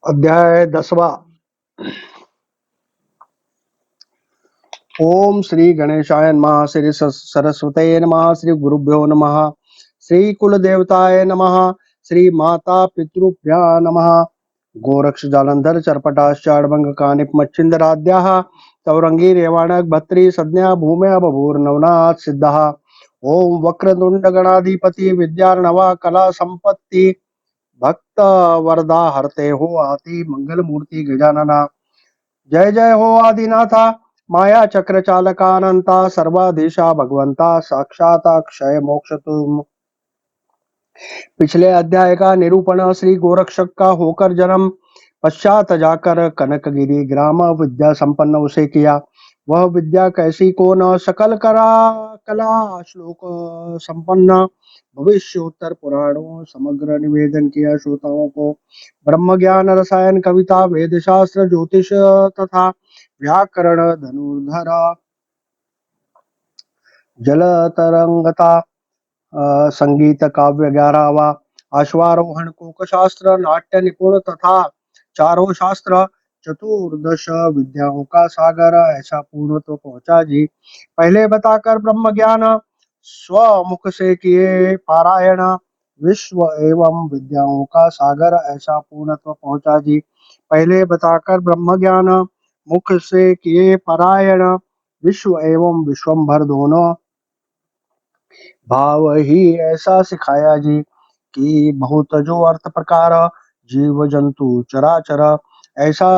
अध्याय 10वां। ओम श्री गणेशाय नमः। श्री सरस्वते नमः। श्री गुरुभ्यो नमः। श्री कुल देवताय नमः। श्री माता पितृभ्या नमः। गोरक्ष जालंधर चरपटाश्चाड़भंग कानिप मच्छिंदराद्याः चौरंगी रेवाणक भत्री संज्ञा भूम्या बभूर्नवनाथ सिद्धः। ओम वक्रतुंड गणाधिपति विद्यार्णवा कला संपत्ति भक्त वरदा हरते हो आति मंगल मूर्ति गजानना। जय जय हो आदिनाथा माया चक्र चालकानंता सर्वाधीशा भगवंता साक्षात अक्षय मोक्ष तुम। पिछले अध्याय का निरूपण श्री गोरक्षक का होकर जन्म पश्चात जाकर कनकगिरी ग्राम विद्या संपन्न उसे किया। वह विद्या कैसी को न सकल करा कला श्लोक संपन्न भविष्योत्तर पुराणों समग्र निवेदन किया श्रोताओं को। ब्रह्म ज्ञान रसायन कविता वेद शास्त्र ज्योतिष तथा व्याकरण धनुर्धरा जल तरंगता संगीत काव्य 11वां अश्वारोहण कोक शास्त्र नाट्य निपुण तथा चारों शास्त्र चतुर्दश विद्याओं का सागर ऐसा पूर्ण तो पहुंचा जी। पहले बताकर ब्रह्म ज्ञान स्वमुख से किए पारायण विश्व एवं विद्याओं का सागर ऐसा पूर्णत्व पहुंचा जी। पहले बताकर ब्रह्म ज्ञान मुख से किए पारायण विश्व एवं विश्वंभर दोनों भाव ही ऐसा सिखाया जी कि बहुत जो अर्थ प्रकार जीव जंतु चराचर ऐसा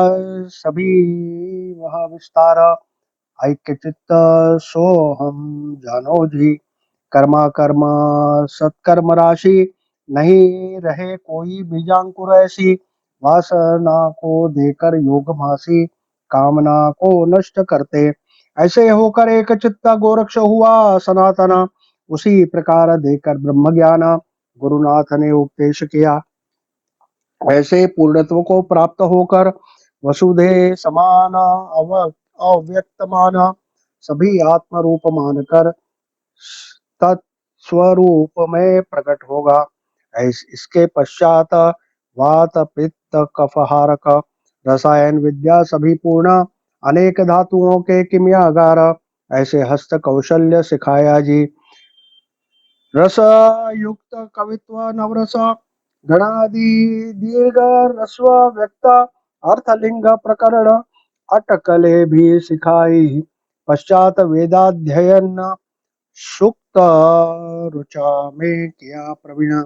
सभी वह विस्तार ऐक्य चित्त सो हम जानो जी। कर्मा कर्म सत्कर्म राशि नहीं रहे कोई बीजांकुर ऐसी वासना को देकर योग मासी कामना को नष्ट करते। ऐसे होकर एक चित्त गोरक्ष हुआ सनातन। उसी प्रकार देकर ब्रह्म ज्ञान गुरुनाथ ने उपदेश किया। ऐसे पूर्णत्व को प्राप्त होकर वसुधे समान अव्यक्तमान सभी आत्म रूप मानकर तत्स्वरूप में प्रकट होगा। इसके पश्चात वात पित्त कफहारक रसायन विद्या सभी पूर्ण अनेक धातुओं के किमियागार ऐसे हस्त कौशल्य सिखाया जी। रस युक्त कवित्व नवरस गणादि दीर्घ रस्व व्यक्त अर्थलिंग प्रकरण अटकले भी सिखाई। पश्चात वेदाध्ययन सुक्त रुचा में किया प्रवीण।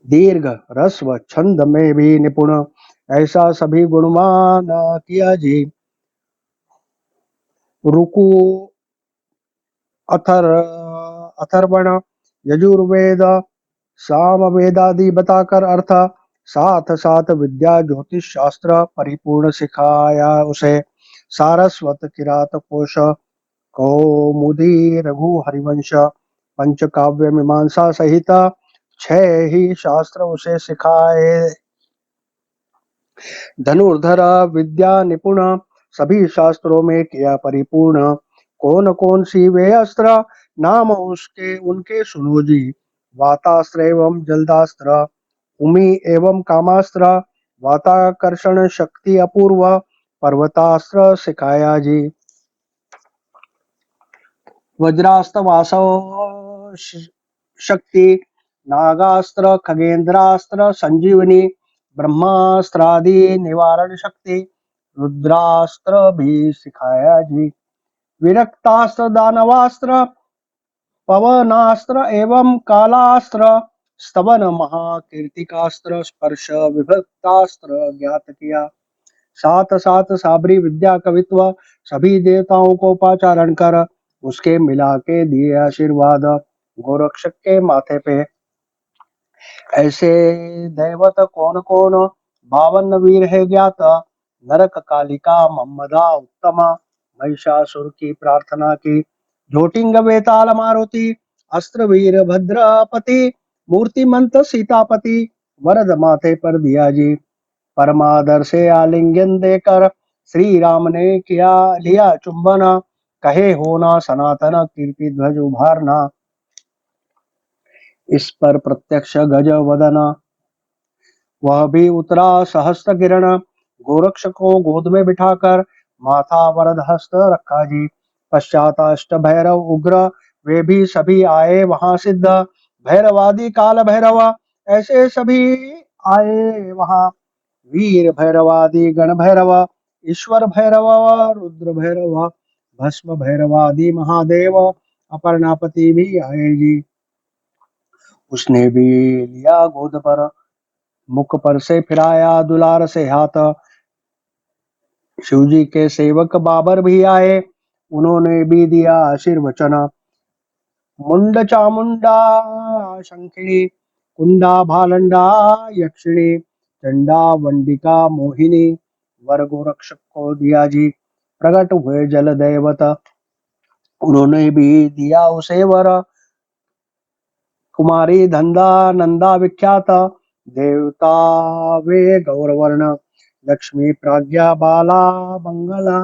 दीर्घ रस्व छंद में भी निपुण ऐसा सभी गुणमान किया जी। रुकु अथर अथर्वण यजुर्वेद सामवेदादि बताकर अर्थ साथ साथ विद्या ज्योतिष शास्त्र परिपूर्ण सिखाया उसे। सारस्वत किरात कोश कौमुदी रघु हरिवंश पंचकाव्य मीमांसा सहित 6 ही शास्त्र उसे सिखाए। धनुर्धर विद्या निपुण सभी शास्त्रों में किया परिपूर्ण। कौन सी वे अस्त्र नाम उसके उनके सुनो जी। वातास्त्र एवं जलदास्त्र उमी एवं कामास्त्र वाताकर्षण शक्ति अपूर्व पर्वतास्त्र सिखाया जी। वज्रास्त्र वासव शक्ति नागास्त्र खगेंद्रास्त्र संजीवनी ब्रह्मास्त्रादि निवारण शक्ति रुद्रास्त्र भी सिखाया जी। विरक्तास्त्र दानवास्त्र पवनास्त्र एवं कालास्त्र स्तवन महाकीर्तिकास्त्र स्पर्श विभक्तास्त्र ज्ञात किया। साथ साथ साबरी विद्या कवित्व सभी देवताओं को पाचारण कर उसके मिला के दिए आशीर्वाद गोरक्षक के माथे पे। ऐसे दैवत कौन 52 वीर है ज्ञात नरक कालिका मम्मदा उत्तमा महिषासुर की प्रार्थना की। झोटिंग वेताल मारुति अस्त्र वीर भद्रपति मूर्तिमंत सीतापति वरद माथे पर दिया जी। परमादर से आलिंगन देकर श्री राम ने किया लिया चुंबन कहे होना सनातन कीर्ति ध्वज उभारना। इस पर प्रत्यक्ष गज वदना वह भी उतरा सहस्त्र किरण। गोरक्ष को गोद में बिठाकर माथा वरद हस्त रखा जी। पश्चात अष्ट भैरव उग्र वे भी सभी आए वहां सिद्ध। भैरवादि काल भैरव ऐसे सभी आए वहां। वीर भैरवादि गण भैरव ईश्वर भैरव रुद्र भैरव भस्म भैरवादि महादेव अपर्णापति भी आए जी। उसने भी लिया गोद पर मुख पर से फिराया दुलार से हाथ। शिव जी के सेवक बाबर भी आए उन्होंने भी दिया आशीर्वचन। मुंड चामुंडा शंखिणी कुंडा भालंडा यक्षिणी चंडा वंडिका मोहिनी वर गोरक्षक को दिया जी। प्रकट हुए जल दैवत उन्होंने भी दिया उसे वर। कुमारी धंधा नंदा विख्यात देवता वे गौरवर्ण। लक्ष्मी प्राज्ञा बाला मंगला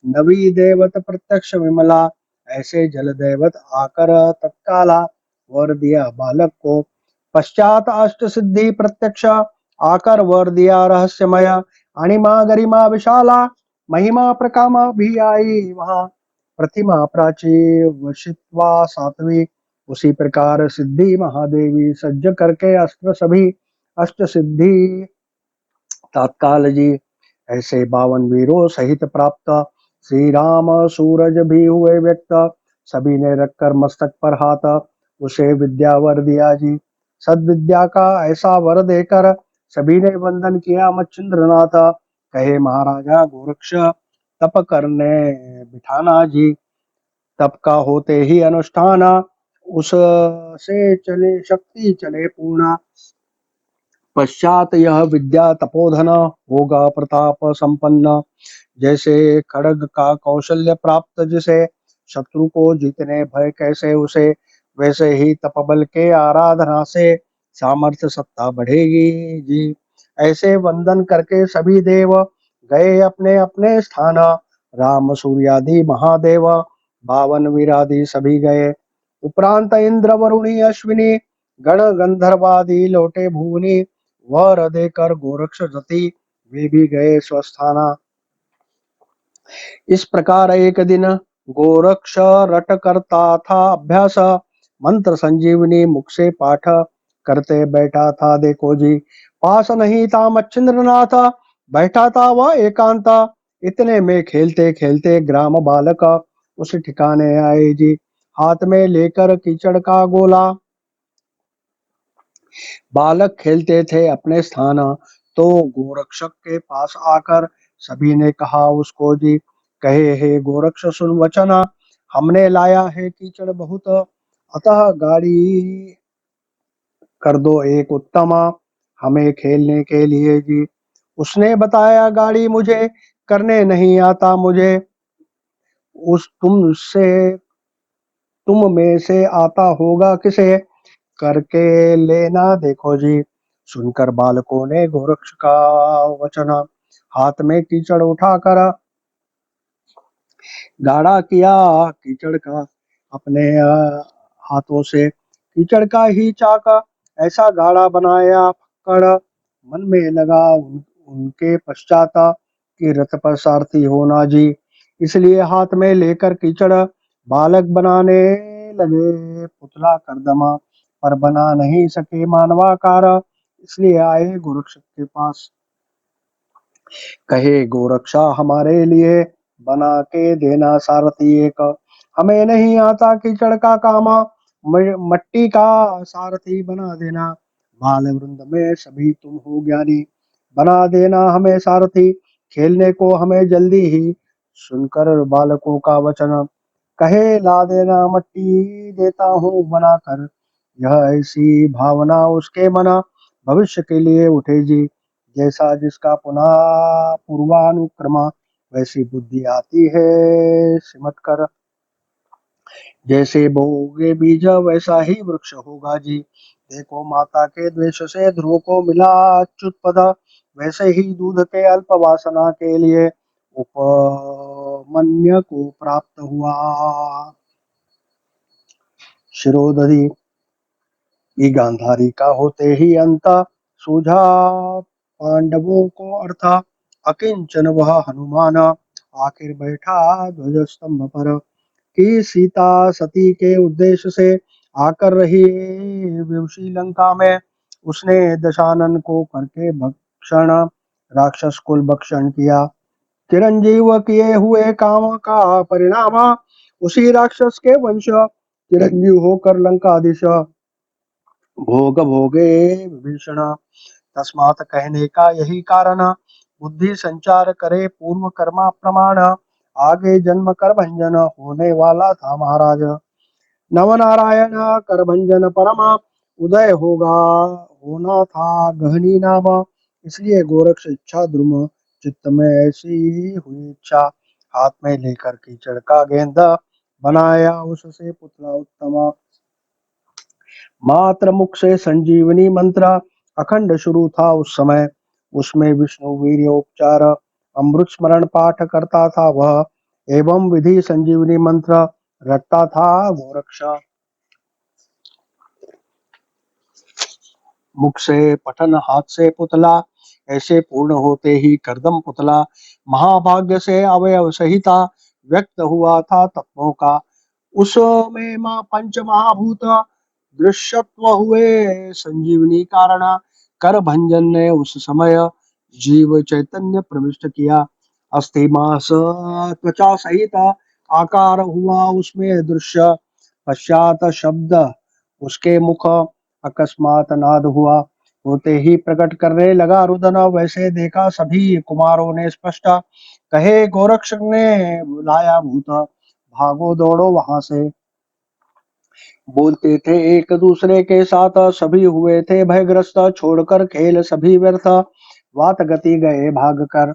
नवी देवत प्रत्यक्ष विमला। ऐसे जल देवत आकर तत्काला वर दिया बालक को। पश्चात अष्ट सिद्धि प्रत्यक्ष आकर वर दिया रहस्यमय। अणिमा गरिमा विशाला महिमा प्रकामा भी आई वहां। प्रतिमा प्राची वशित्वा सात्वी उसी प्रकार सिद्धि महादेवी सज्ज करके अस्त्र सभी अष्ट सिद्धि तत्काल जी। ऐसे 52 वीरों सहित प्राप्त श्री राम सूरज भी हुए व्यक्त। सभी ने रखकर मस्तक पर हाथ उसे विद्या वर दिया जी। सद्विद्या का ऐसा वर देकर सभी ने वंदन किया मच्छिंद्रनाथ। कहे महाराजा गोरक्ष तप करने बिठाना जी। तप का होते ही अनुष्ठान उससे चले शक्ति चले पूर्णा। पश्चात यह विद्या तपोधन होगा प्रताप संपन्न। जैसे खड़ग का कौशल्य प्राप्त जिसे शत्रु को जीतने भय कैसे उसे वैसे ही तपबल के आराधना से सामर्थ्य सत्ता बढ़ेगी जी। ऐसे वंदन करके सभी देव गए अपने अपने स्थान। राम सूर्यादि महादेव 52 वीरादि सभी गए। उपरांत इंद्र वरुणी अश्विनी गण गंधर्वादि लौटे भुवनी। वर देकर गोरक्ष जति वे भी गए स्वस्थाना। इस प्रकार एक दिन गोरक्ष रट करता था अभ्यास। मंत्र संजीवनी मुख से पाठ करते बैठा था देखो जी। पास नहीं था मच्छिंद्रनाथ बैठा था वह एकांत। इतने में खेलते खेलते ग्राम बालक उस ठिकाने आए जी। हाथ में लेकर कीचड़ का गोला बालक खेलते थे अपने स्थान। तो गोरक्षक के पास आकर सभी ने कहा उसको जी। कहे हे गोरक्ष सुन वचन हमने लाया है कीचड़ बहुत। अतः गाड़ी कर दो एक उत्तम हमें खेलने के लिए जी। उसने बताया गाड़ी मुझे करने नहीं आता मुझे। उस तुम में से आता होगा किसे करके लेना देखो जी। सुनकर बालकों ने गोरक्ष का वचन हाथ में कीचड़ उठाकर गाढ़ा किया कीचड़ का अपने हाथों से। कीचड़ का ही चाक ऐसा गाढ़ा बनाया फक्कड़ मन में लगा उनके पश्चात कि रथ पर सारथी होना जी। इसलिए हाथ में लेकर कीचड़ बालक बनाने लगे पुतला करदमा पर बना नहीं सके मानवाकार। इसलिए आए गोरक्ष के पास। कहे गोरक्षा हमारे लिए बना के देना सारथी एक। हमें नहीं आता कीचड़ का कामा मट्टी का सारथी बना देना। बाल वृंद में सभी तुम हो ज्ञानी बना देना हमें सारथी खेलने को हमें जल्दी ही। सुनकर बालकों का वचन कहे ला देना मट्टी देता हूँ बनाकर। यह ऐसी भावना उसके मना भविष्य के लिए उठे जी। जैसा जिसका पुनः पूर्वानुक्रमा वैसी बुद्धि आती है सिमट कर। जैसे बोओगे बीज वैसा ही वृक्ष होगा जी। देखो माता के द्वेष से ध्रुव को मिला अच्युत पद। वैसे ही दूध के अल्प वासना के लिए उपमन्य को प्राप्त हुआ शिरोदधि। ये गांधारी का होते ही अंत सूझा पांडवों को अर्थ, अकिंचन वह हनुमान, आखिर बैठा ध्वज स्तंभ पर। कि सीता सती के उद्देश्य से आकर रही विवशी लंका में, उसने दशानन को करके भक्षण, राक्षस कुल भक्षण किया। चिरंजीव किए हुए काम का परिणाम, उसी राक्षस के वंश चिरंजीव होकर लंकाधीश भोग भोगे विभीषण। तस्मात् कहने का यही कारण, बुद्धि संचार करे पूर्व कर्मा प्रमाण, आगे जन्म कर भंजन होने वाला था महाराज। नवनारायण कर भंजन परमा, उदय होगा होना था गहनी नाम। इसलिए गोरक्ष इच्छा द्रुम, चित्त में ऐसी हुई इच्छा, हाथ में लेकर कीचड़ का गेंद, बनाया उससे पुतला उत्तम। मात्र मुख से संजीवनी मंत्र अखंड शुरू था उस समय, उसमें विष्णु वीर्योपचार अमृत स्मरण पाठ करता था वह, एवं विधि संजीवनी मंत्र रटता था गोरक्ष। मुख से पठन हाथ से पुतला, ऐसे पूर्ण होते ही करदम पुतला, महाभाग्य से अवयव सहिता व्यक्त हुआ था तत्वों का। उसमें मां पंच महाभूत दृश्यत्व हुए संजीवनी कारण, कर भंजन ने उस समय जीव चैतन्य प्रविष्ट किया। अस्थि मांस त्वचा सहित आकार हुआ उसमें दृश्य, पश्चात शब्द उसके मुख, अकस्मात नाद हुआ, होते ही प्रकट करने लगा रुदन। वैसे देखा सभी कुमारों ने स्पष्ट, कहे गोरक्ष ने बुलाया भूत, भागो दौड़ो वहां से। बोलते थे एक दूसरे के साथ, सभी हुए थे भयग्रस्त, छोड़कर खेल सभी व्यर्थ, वात गति गए भाग कर।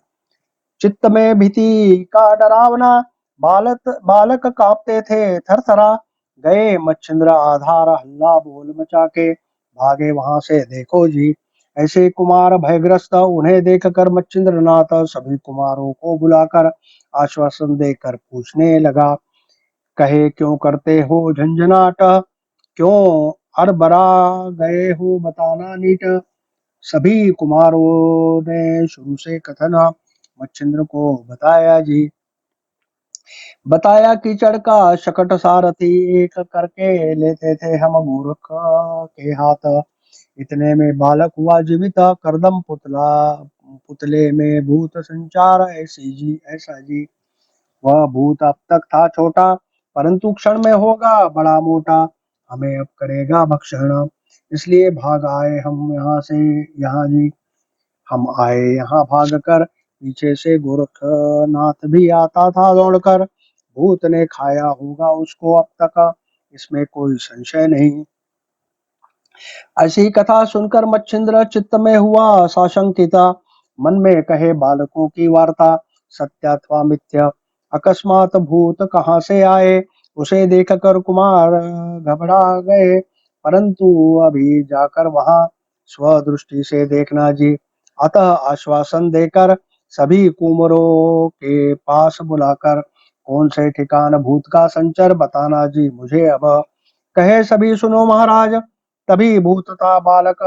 चित्त में भीति का डरावना, बालक बालक कांपते थे थरथरा, गए मच्छिंद्र आधार हल्ला बोल मचा के, भागे वहां से देखो जी। ऐसे कुमार भयग्रस्त, उन्हें देखकर मच्छिंद्र नाथ सभी कुमारों को बुलाकर आश्वासन देकर पूछने लगा, कहे क्यों करते हो झंझनाट, क्यों अरबरा गए हो बताना नीट। सभी कुमारों ने शुरू से कथन मच्छिंद्र को बताया जी। बताया कीचड़ का शकट सारथी, एक करके लेते थे हम मूर्ख के हाथ। इतने में बालक हुआ जीवित, करदम पुतला पुतले में भूत संचार ऐसी जी ऐसा जी। वह भूत अब तक था छोटा, परंतु क्षण में होगा बड़ा मोटा, हमें अब करेगा भक्षण। इसलिए भाग आए हम यहाँ से, यहाँ जी। हम आए यहाँ भाग कर, पीछे से गोरखनाथ भी आता था दौड़कर। भूत ने खाया होगा उसको अब तक, इसमें कोई संशय नहीं। ऐसी कथा सुनकर मच्छिंद्र चित्त में हुआ साशंकिता, मन में कहे बालकों की वार्ता सत्य अथवा मिथ्या। अकस्मात भूत कहाँ से आए, उसे देखकर कुमार घबरा गए, परंतु अभी जाकर वहां स्वदृष्टि से देखना जी। अतः आश्वासन देकर सभी कुमरों के पास बुलाकर, कौन से ठिकान भूत का संचर बताना जी मुझे अब। कहे सभी सुनो महाराज, तभी भूत था बालक,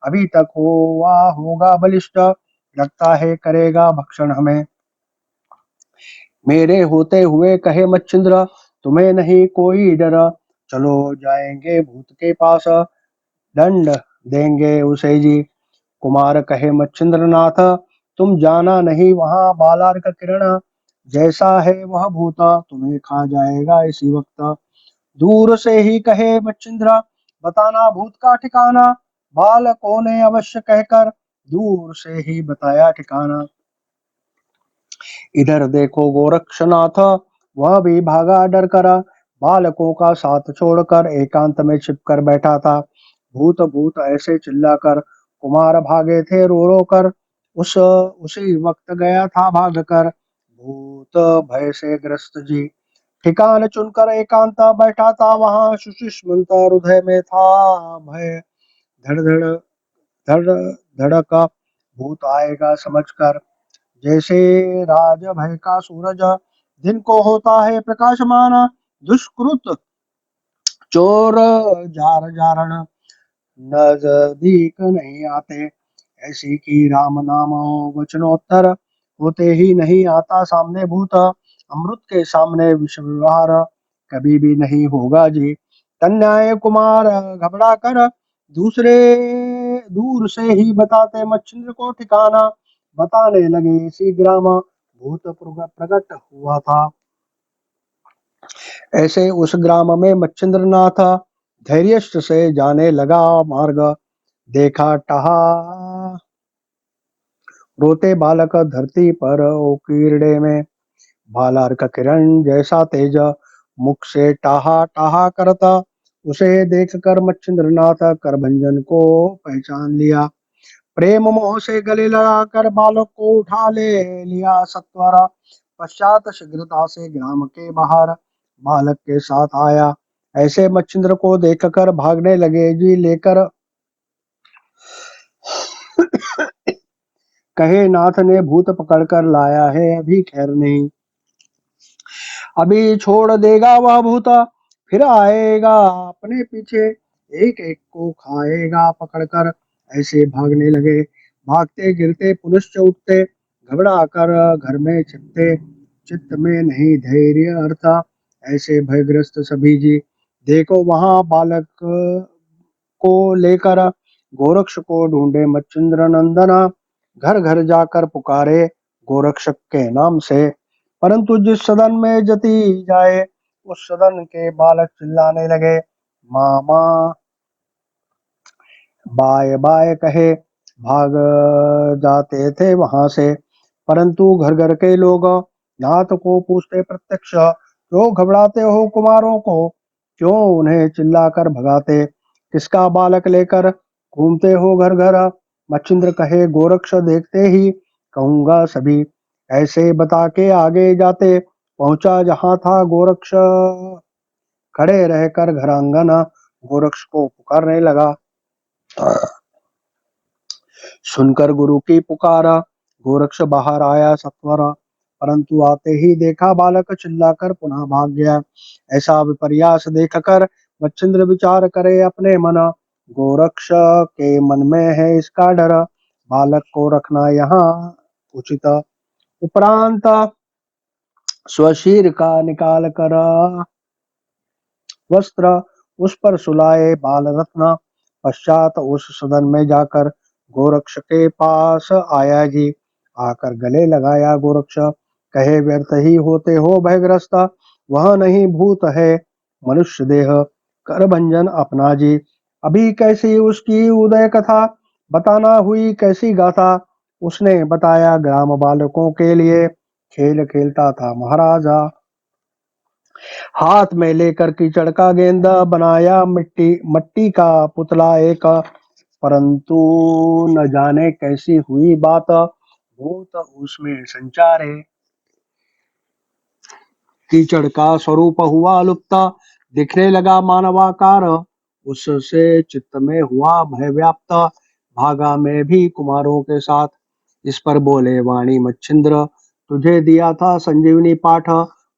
अभी तक हुआ होगा बलिष्ठ, लगता है करेगा भक्षण हमें। मेरे होते हुए कहे मच्छिंद्र, तुम्हें नहीं कोई डर, चलो जाएंगे भूत के पास, दंड देंगे उसे जी। कुमार कहे मच्छिंद्र नाथ, तुम जाना नहीं वहां बालार्क किरण, जैसा है वह भूत तुम्हें खा जाएगा इसी वक्त। दूर से ही कहे मच्छिंद्र, बताना भूत का ठिकाना, बालकों ने अवश्य कहकर दूर से ही बताया ठिकाना। इधर देखो गोरक्षनाथ, वह भी भागा डर कर, बालकों का साथ छोड़कर एकांत में छिपकर बैठा था। भूत भूत ऐसे चिल्लाकर कुमार भागे थे रो रो कर, उसी वक्त गया था भाग कर भूत भय से ग्रस्त जी। ठिकान चुनकर एकांत बैठा था वहां, सुषुम्ना हृदय में था भय, धड़ धड़ धड़ धड़क, भूत आएगा समझकर। जैसे राज भय का सूरज दिन को होता है प्रकाशमान, दुष्कृत चोर जार जारण नजदीक नहीं आते। ऐसी की राम नाम वचनोत्तर, होते ही नहीं आता सामने भूत, अमृत के सामने विष व्यवहार कभी भी नहीं होगा जी। कन्याए कुमार घबरा कर दूसरे दूर से ही बताते मच्छिंद्र को ठिकाना, बताने लगे इसी ग्राम भूत प्रकट हुआ था। ऐसे उस ग्राम में मच्छिंद्र नाथ धैर्यष्ट से जाने लगा मार्ग, देखा टहा रोते बालक धरती पर ओ कीड़े में, भालार का किरण जैसा तेज मुख से टाहा टाहा करता, उसे देख कर मच्छिंद्र नाथ कर भंजन को पहचान लिया। प्रेम मोह से गले लगाकर बालक को उठा ले लिया सत्वरा, पश्चात शीघ्रता से ग्राम के बाहर बालक के साथ आया। ऐसे मच्छिंद्र को देखकर भागने लगे जी लेकर, कहे नाथ ने भूत पकड़कर लाया है अभी खैर नहीं, अभी छोड़ देगा वह भूता, फिर आएगा अपने पीछे, एक एक को खाएगा पकड़कर। ऐसे भागने लगे, भागते गिरते पुनश्च उठते, घबरा कर घर में छिपते, चित्त में नहीं धैर्य अर्था। ऐसे भयग्रस्त सभी जी, देखो वहां बालक को लेकर गोरक्ष को ढूंढे मच्छिंद्र नंदना, घर घर जाकर पुकारे गोरक्षक के नाम से, परंतु जिस सदन में जती जाए उस सदन के बालक चिल्लाने लगे मामा, बाय बाय कहे भाग जाते थे वहां से, परंतु घर घर के लोग नाथ को पूछते प्रत्यक्ष, क्यों घबराते हो कुमारों को, क्यों उन्हें चिल्लाकर भगाते, किसका बालक लेकर घूमते हो घर घर। मच्छिंद्र कहे गोरक्ष देखते ही कहूंगा सभी, ऐसे बता के आगे जाते, पहुंचा जहां था गोरक्ष खड़े रहकर घरांगना, गोरक्ष को पुकारने लगा। सुनकर गुरु की पुकारा गोरक्ष बाहर आया सत्वरा, परंतु आते ही देखा बालक चिल्लाकर पुनः भाग गया। ऐसा विपर्यास देखकर मच्छिंद्र विचार करे अपने मन, गोरक्ष के मन में है इसका डर, बालक को रखना यहाँ उचित, उपरांत स्वशीर का निकाल कर वस्त्र उस पर सुलाए बाल रत्न, पश्चात उस सदन में जाकर गोरक्ष के पास आया जी, आकर गले लगाया गोरक्ष, कहे व्यर्थ ही होते हो भयग्रस्त, वह नहीं भूत है मनुष्य देह, कर भंजन अपना जी। अभी कैसी उसकी उदय कथा, बताना हुई कैसी गाथा, उसने बताया ग्राम बालकों के लिए, खेल खेलता था महाराजा, हाथ में लेकर कीचड़ का गेंदा बनाया मिट्टी मट्टी का पुतला एक, परंतु न जाने कैसी हुई बात, भूत उसमें संचारे, कीचड़ का स्वरूप हुआ लुप्त, दिखने लगा मानवाकार, उससे चित्त में हुआ भय व्याप्त, भागा में भी कुमारों के साथ। इस पर बोले वाणी मच्छिंद्र, तुझे दिया था संजीवनी पाठ,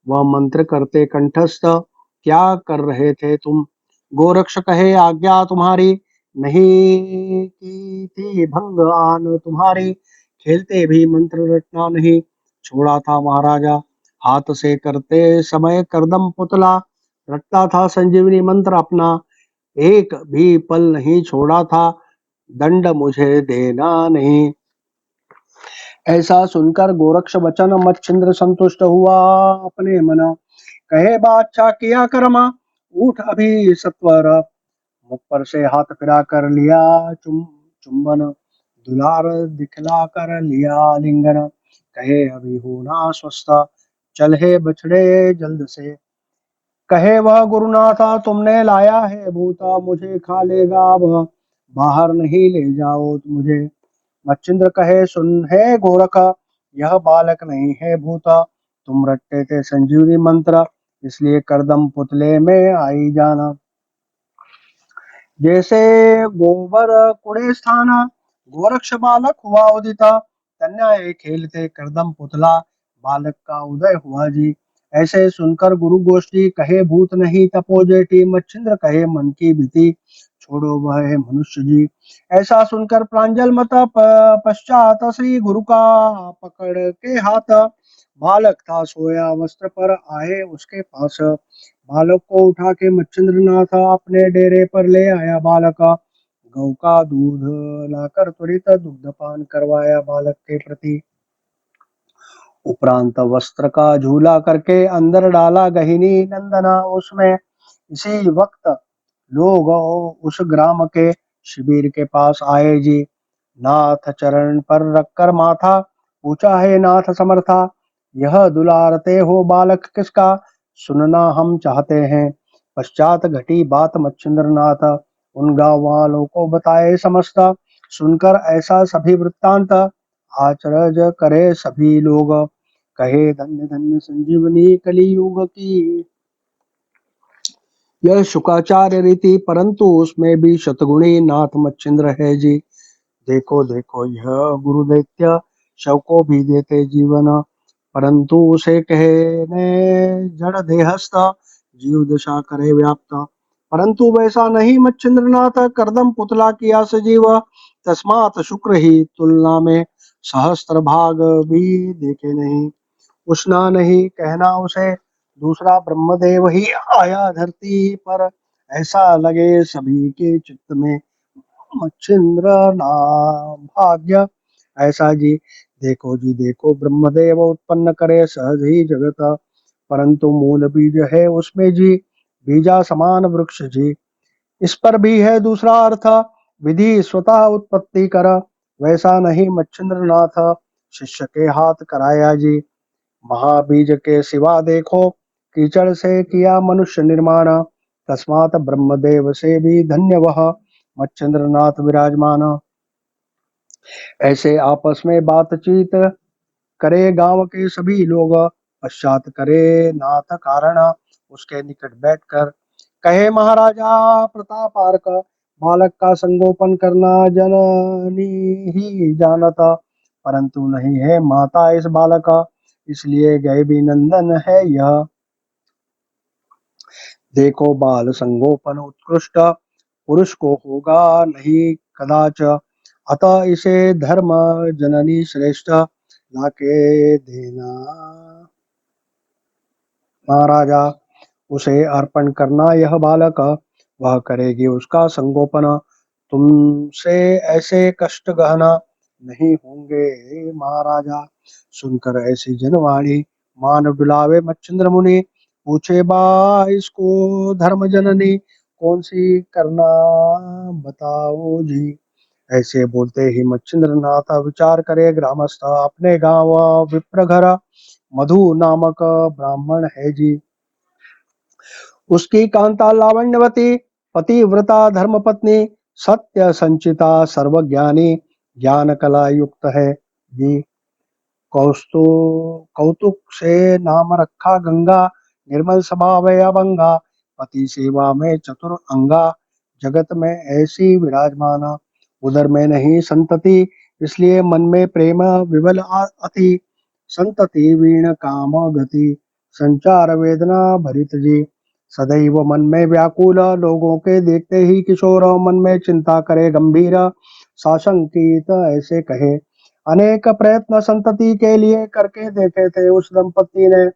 वह मंत्र करते कंठस्थ, क्या कर रहे थे तुम। गोरक्ष कहे आज्ञा तुम्हारी, नहीं की थी भंग आन तुम्हारी, खेलते भी मंत्र रटना नहीं छोड़ा था महाराजा, हाथ से करते समय करदम पुतला, रटता था संजीवनी मंत्र अपना, एक भी पल नहीं छोड़ा था, दंड मुझे देना नहीं। ऐसा सुनकर गोरक्ष वचन मच्छिंद्र संतुष्ट हुआ अपने मन, कहे बादशाह किया कर्मा, उठ अभी सत्वर, मुख पर से हाथ फिरा कर लिया चुंबन, दुलार दिखला कर लिया लिंगन, कहे अभी होना स्वस्थ, चल हे बछड़े जल्द से, कहे वह गुरुनाथा तुमने लाया है भूता, मुझे खा लेगा वह, बाहर नहीं ले जाओ मुझे। मच्छिंद्र कहे सुन है गोरख, यह बालक नहीं है भूता, तुम रटते थे संजीवनी मंत्र, इसलिए करदम पुतले में आई जाना, जैसे गोबर कुड़े स्थाना, गोरक्ष बालक हुआ उदिता, कन्या खेलते करदम पुतला, बालक का उदय हुआ जी। ऐसे सुनकर गुरु गोष्ठी, कहे भूत नहीं तपोजेठी, मच्छिंद्र कहे मन की भीति, छोड़ो वह है मनुष्य जी। ऐसा सुनकर प्रांजल मत पश्चात श्री गुरु का पकड़ के हाथ, बालक था सोया वस्त्र पर आए उसके पास। बालक को उठा के मच्छिंद्र नाथ अपने डेरे पर ले आया। बालक गौ का दूध लाकर त्वरित दुग्धपान करवाया बालक के प्रति। उपरांत वस्त्र का झूला करके अंदर डाला गहिनी नंदना उसमें। इसी वक्त लोग उस ग्राम के शिविर के पास आए जी। नाथ चरण पर रखकर माथा पूछा, है नाथ समर्था, यह दुलारते हो बालक किसका, सुनना हम चाहते हैं। पश्चात घटी बात मच्छिंद्र नाथ उन गांव वालों को बताए समस्त। सुनकर ऐसा सभी वृत्तांत आचरज करे सभी लोग। कहे धन्य धन्य संजीवनी कलियुग की, यह शुकाचार्य रीति परंतु उसमें भी शतगुणी नाथ मच्छिंद्र है जी। देखो देखो यह गुरु दैत्य शव को भी देते जीवन, परंतु उसे कहने जड़ देहस्थ, जीव दशा करे व्याप्त। परंतु वैसा नहीं मच्छिंद्रनाथ, करदम पुतला किया सजीव। तस्मात् शुक्र ही तुलना में सहस्त्र भाग भी देखे नहीं। उष्णा नहीं कहना उसे दूसरा ब्रह्मदेव ही आया धरती पर, ऐसा लगे सभी के चित्त में मच्छिंद्र नाम भाग्य। ऐसा जी, देखो जी देखो ब्रह्मदेव उत्पन्न करे सहज ही जगत, परंतु मूल बीज है उसमें जी, बीजा समान वृक्ष जी। इस पर भी है दूसरा अर्थ, विधि स्वतः उत्पत्ति कर, वैसा नहीं मच्छिंद्र नाथ शिष्य के हाथ कराया जी। महाबीज के सिवा देखो कीचड़ से किया मनुष्य निर्माण, तस्मात् ब्रह्मदेव से भी धन्य वह मच्छिंद्र नाथ विराजमान। ऐसे आपस में बातचीत करे गांव के सभी लोग। पश्चात करे नाथ कारण उसके निकट बैठकर, कहे महाराजा प्रतापार्क, बालक का संगोपन करना जननी ही जानता, परंतु नहीं है माता इस बालक का, इसलिए गए भी नंदन है यह। देखो बाल संगोपन उत्कृष्ट पुरुष को होगा नहीं कदाच, अतः इसे धर्म जननी श्रेष्ठ लाके देना महाराजा। उसे अर्पण करना यह बालक, वह करेगी उसका संगोपन, तुमसे ऐसे कष्ट गहना नहीं होंगे महाराजा। सुनकर ऐसी जनवाणी मान डुलावे मच्छिंद्र मुनि, पूछे बा इसको धर्म जननी कौन सी करना बताओ जी। ऐसे बोलते ही मच्छिंद्र नाथ विचार करे ग्रामस्थ अपने गांव विप्र घर, मधु नामक ब्राह्मण है जी। उसकी कांता लावण्यवती, पतिव्रता धर्मपत्नी, सत्य संचिता सर्वज्ञानी, ज्ञान कला युक्त है जी। कौस्तु कौतुक से नाम रखा गंगा, निर्मल स्वभाव है अभंगा, पति सेवा में चतुर अंगा, जगत में ऐसी विराजमाना। उदर में नहीं संतति, इसलिए मन में प्रेम विबल अति, संतति वीण काम गति, संचार वेदना भरित जी। सदैव मन में व्याकुल, लोगों के देखते ही किशोर, मन में चिंता करे गंभीर, साशंकित ऐसे कहे। अनेक प्रयत्न संतति के लिए करके देखे थे उस दंपति ने,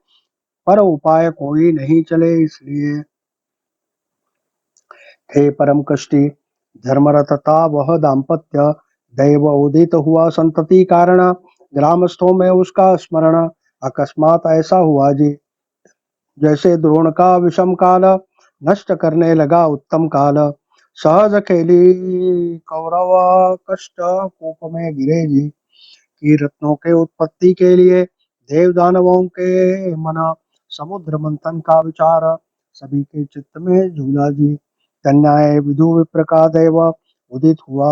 पर उपाय कोई नहीं चले, इसलिए थे परम कष्टी। धर्मरत था वह दाम्पत्य, दैव उदित हुआ संतति कारण, ग्रामस्थों में उसका स्मरण। अकस्मात ऐसा हुआ जी, जैसे द्रोण का विषम काल नष्ट करने लगा उत्तम काल। सहज खेली कौरव कष्ट कूप में गिरे जी, की रत्नों के उत्पत्ति के लिए देव दानवों के मना समुद्र मंथन का विचार, सभी के चित्त में झूला जी। कन्याए विदु विप्र का देव उदित हुआ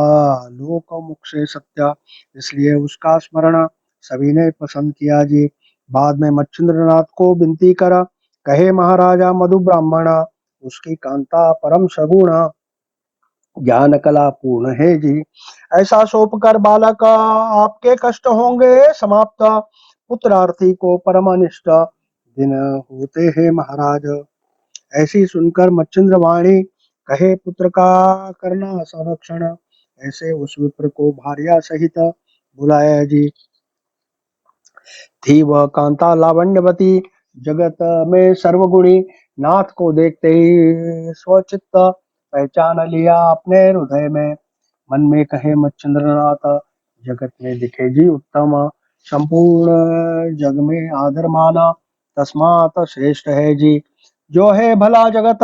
लोक मुख से सत्या, इसलिए उसका स्मरण सभी ने पसंद किया जी। बाद में मच्छिंद्रनाथ को विनती कर, कहे महाराजा मधु ब्राह्मण, उसकी कांता परम सगुण, ज्ञान कला पूर्ण है जी। ऐसा सौंप कर बालक आपके कष्ट होंगे समाप्त, पुत्रार्थी को परम अनिष्ट दिन होते हैं महाराज। ऐसी सुनकर मच्छिंद्र वाणी कहे पुत्र का करना संरक्षण। ऐसे उस विप्र को भार्या सहित बुलाया जी। थी वह कांता लावण्यवती, जगत में सर्वगुणी। नाथ को देखते ही स्वचित्त पहचान लिया अपने हृदय में। मन में कहे मच्छिंद्रनाथ, जगत में दिखे जी उत्तम। संपूर्ण जग में आदर माना, तस्मात् श्रेष्ठ है जी। जो है भला जगत,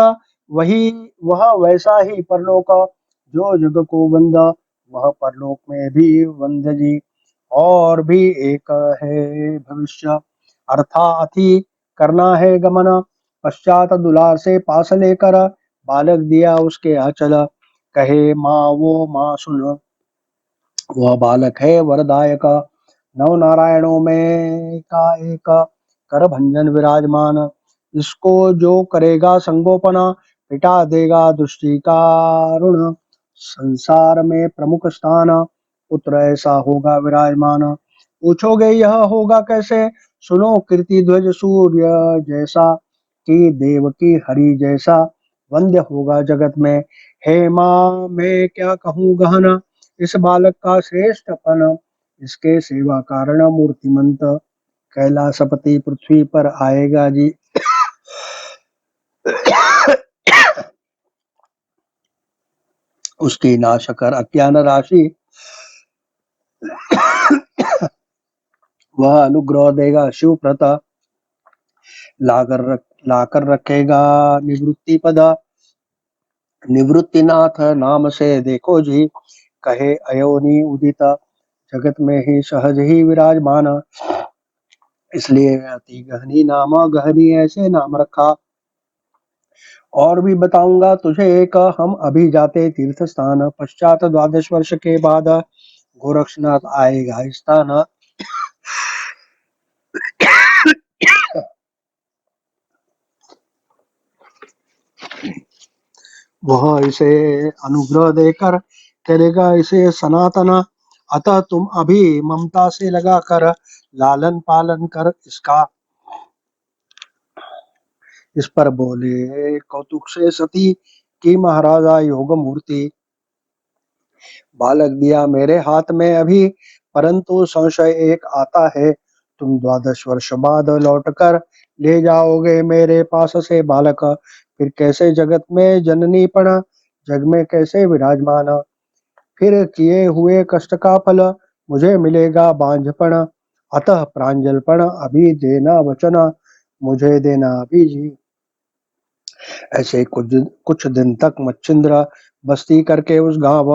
वही वह वैसा ही परलोक। जो जग को वंदा, वह परलोक में भी वंद जी। और भी एक है भविष्य, अर्थाथि करना है गमन। पश्चात दुलार से पास लेकर, बालक दिया उसके आंचल। कहे माँ वो माँ सुन, वह बालक है वरदायक। नव नारायणों में का एक, कर भंजन विराजमान। इसको जो करेगा संगोपना, मिटा देगा दृष्टि का ऋण। संसार में प्रमुख स्थान, पुत्र ऐसा होगा विराजमान। पूछोगे यह होगा कैसे, सुनो कीर्ति ध्वज सूर्य जैसा, कि देव की हरि जैसा वंद्य होगा जगत में। हे माँ मैं क्या कहूँ गहन, इस बालक का श्रेष्ठपन। इसके सेवा कारण मूर्तिमंत, कैलासपति पृथ्वी पर आएगा जी। उसकी नाश कर अज्ञान राशि, वह अनुग्रह देगा शिव प्रता। लाकर रखेगा निवृत्ति पद। निवृत्तिनाथ नाम से देखो जी, कहे अयोनि उदित। जगत में ही सहज ही विराजमान, इसलिए अति गहनी नाम, गहनी ऐसे नाम रखा। और भी बताऊंगा तुझे एक, हम अभी जाते तीर्थ स्थान। पश्चात 12 वर्ष के बाद, गोरक्षनाथ आएगा इस स्थान। वह इसे अनुग्रह देकर करेगा इसे सनातन। अतः तुम अभी ममता से लगा कर, लालन पालन कर इसका। इस पर बोले कौतुक से सती, कि महाराजा योग मूर्ति। बालक दिया मेरे हाथ में अभी, परंतु संशय एक आता है। तुम 12 वर्ष बाद लौटकर ले जाओगे मेरे पास से बालक। फिर कैसे जगत में जननीपण, जग में कैसे विराजमान। फिर किए हुए कष्ट का फल, मुझे मिलेगा बांझपन। अतः प्रांजलपण अभी देना वचन, मुझे देना अभी जी। ऐसे कुछ दिन तक मच्छिंद्र बस्ती करके उस गांव,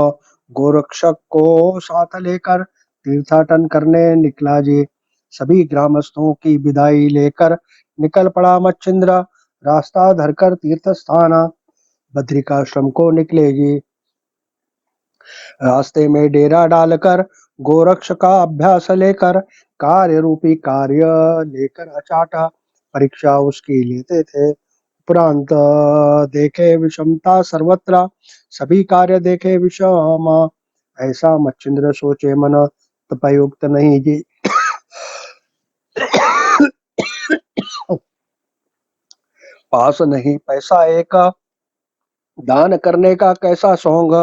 गोरक्षक को साथ लेकर तीर्थाटन करने निकला जी। सभी ग्रामस्थों की विदाई लेकर निकल पड़ा मच्छिंद्र, रास्ता धरकर तीर्थ स्थान बद्रिकाश्रम को निकले जी। रास्ते में डेरा डालकर, गोरक्ष का अभ्यास लेकर, कार्य रूपी कार्य लेकर अचाट परीक्षा उसकी लेते थे। उपरांत देखे विषमता सर्वत्र, सभी कार्य देखे विषम। ऐसा मच्छिंद्र सोचे मन, तपयुक्त नहीं जी। पास नहीं पैसा एक, दान करने का कैसा सौंग।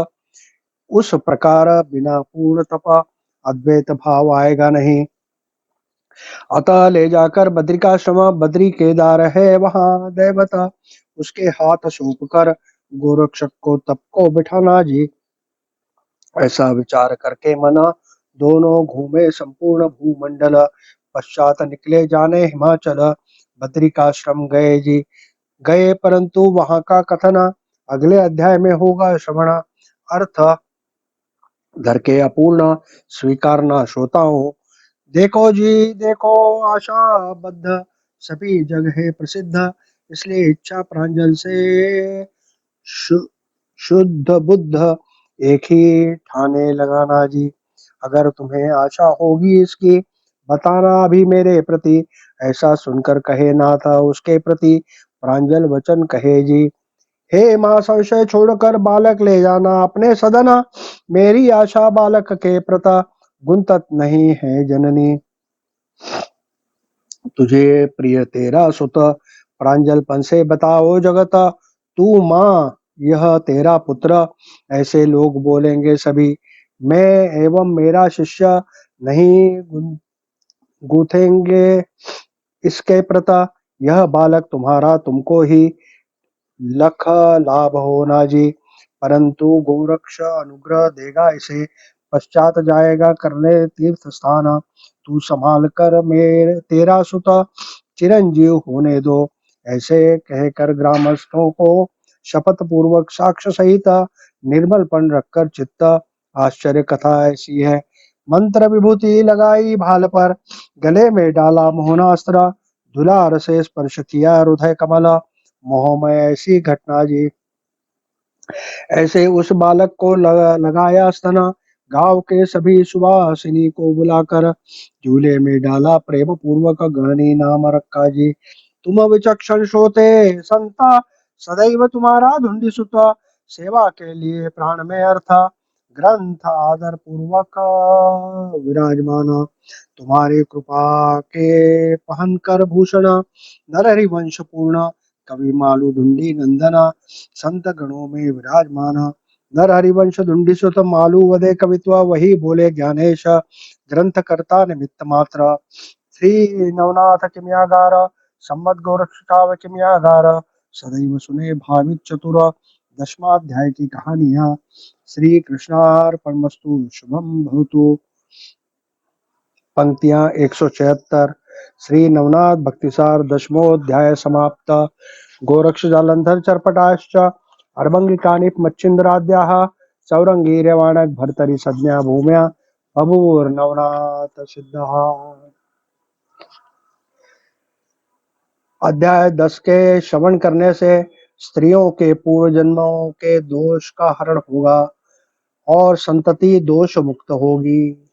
उस प्रकार बिना पूर्ण तप, अद्वैत भाव आएगा नहीं। अतः ले जाकर बद्रिकाश्रम, बद्री केदार है वहां दैवता। उसके हाथ सौंप कर गोरक्षक को तप को बिठाना जी। ऐसा विचार करके मना, दोनों घूमे संपूर्ण भूमंडल। पश्चात निकले जाने हिमाचल, बद्रिकाश्रम गए जी। गए परंतु वहां का कथन अगले अध्याय में होगा श्रवण। अर्थ घर के अपूर्ण स्वीकारना श्रोताओं। देखो जी देखो, आशा बद्ध सभी जग है प्रसिद्ध। इसलिए इच्छा प्रांजल से शु, शुद्ध बुद्ध एक ही ठाने लगाना जी। अगर तुम्हें आशा होगी इसकी, बताना अभी मेरे प्रति। ऐसा सुनकर कहे नाथ उसके प्रति प्रांजल वचन कहे जी। हे माँ संशय छोड़कर बालक ले जाना अपने सदन। मेरी आशा बालक के प्रता गुंतत नहीं है जननी। तुझे प्रिय तेरा सुत, प्रांजलपन से बताओ जगत। तू माँ यह तेरा पुत्र। ऐसे लोग बोलेंगे सभी, मैं एवं मेरा शिष्य नहीं गूथेंगे इसके प्रता। यह बालक तुम्हारा, तुमको ही लख लाभ होना जी। परंतु गोरक्ष अनुग्रह देगा इसे, पश्चात जाएगा करने तीर्थ स्थान। तू संभाल कर मेरे तेरा सुत चिरंजीव होने दो। ऐसे कहकर ग्रामस्थों को शपथ पूर्वक साक्ष्य सहित निर्मलपन रखकर चित्त। आश्चर्य कथा ऐसी है। मंत्र विभूति लगाई भाल पर, गले में डाला मोहनास्त्र, दुलार से स्पर्श किया हृदय कमल। मोहमय ऐसी घटना जी। ऐसे उस बालक को लगाया स्तना, गांव के सभी सुवासिनी को बुलाकर झूले में डाला प्रेम पूर्वक, गहनी नाम रखा जी। तुम विचक्षण श्रोते संता, सदैव तुम्हारा धुंडी सुता, सेवा के लिए प्राण में अर्थ, ग्रंथ आदर पूर्वक विराजमान। तुम्हारी कृपा के पहन कर भूषण, नरहरि वंश पूर्ण, कवि मालू धुंडी नंदना, संत गणों में विराजमान। नर हरिवंश धुंडी सुत, मालू वदे कवित्व, वही बोले ज्ञानेश, ग्रंथ कर्ता निमित्त मात्र। श्री नवनाथ किमियागार, सम्मत गोरक्षाव किमियागार, सदैव सुने भाविक चतुर। दशमाध्याय की कहानियां। श्री कृष्णार्पणमस्तु। शुभम भवतु। पंक्तियां 176। श्री नवनाथ भक्तिसार दशमोध्याय समाप्त। गोरक्ष जालंधर चर्पटाश्च अर्भंगिकानिप मच्छिंद्राद्याः सौरंगीर्यवाणक भर्तरि संज्ञा भूम्या बभूर्नवनाथ सिद्धः। अध्याय 10 के श्रवण करने से स्त्रियों के पूर्व जन्मों के दोष का हरण होगा और संतति दोष मुक्त होगी।